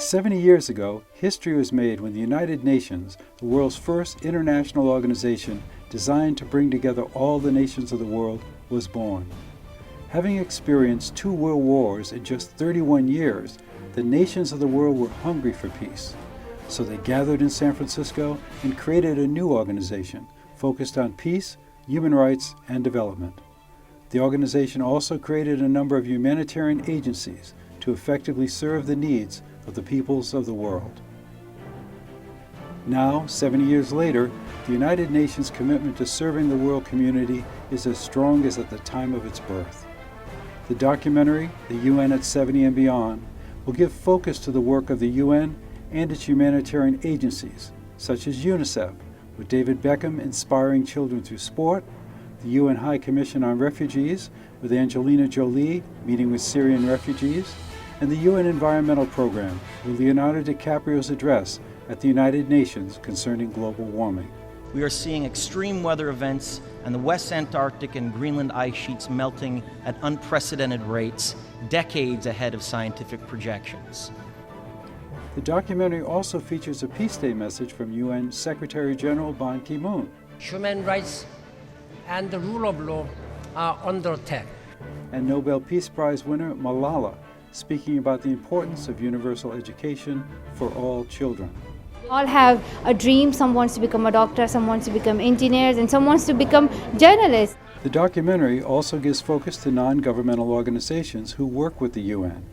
70 years ago, history was made when the United Nations, the world's first international organization designed to bring together all the nations of the world, was born. Having experienced 2 world wars in just 31 years, the nations of the world were hungry for peace. So they gathered in San Francisco and created a new organization focused on peace, human rights, and development. The organization also created a number of humanitarian agencies to effectively serve the needs of the peoples of the world. Now, 70 years later, the United Nations' commitment to serving the world community is as strong as at the time of its birth. The documentary, The UN at 70 and Beyond, will give focus to the work of the UN and its humanitarian agencies, such as UNICEF, with David Beckham inspiring children through sport, the UN High Commission on Refugees, with Angelina Jolie meeting with Syrian refugees, and the UN Environmental Program, with Leonardo DiCaprio's address at the United Nations concerning global warming. We are seeing extreme weather events and the West Antarctic and Greenland ice sheets melting at unprecedented rates, decades ahead of scientific projections. The documentary also features a Peace Day message from UN Secretary General Ban Ki-moon. Human rights and the rule of law are under attack. And Nobel Peace Prize winner Malala, speaking about the importance of universal education for all children. All have a dream. Some wants to become a doctor, some wants to become engineers, and some wants to become journalists. The documentary also gives focus to non-governmental organizations who work with the UN.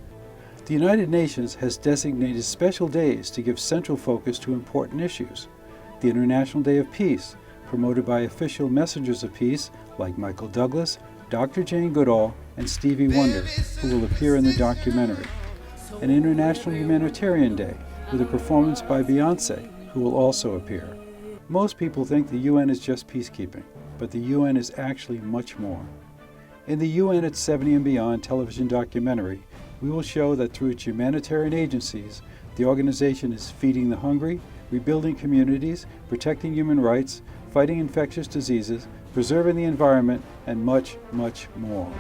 The United Nations has designated special days to give central focus to important issues. The International Day of Peace, promoted by official messengers of peace like Michael Douglas, Dr. Jane Goodall, and Stevie Wonder, who will appear in the documentary. An International Humanitarian Day, with a performance by Beyoncé, who will also appear. Most people think the UN is just peacekeeping, but the UN is actually much more. In the UN at 70 and Beyond television documentary, we will show that through its humanitarian agencies, the organization is feeding the hungry, rebuilding communities, protecting human rights, fighting infectious diseases, preserving the environment, and much, much more.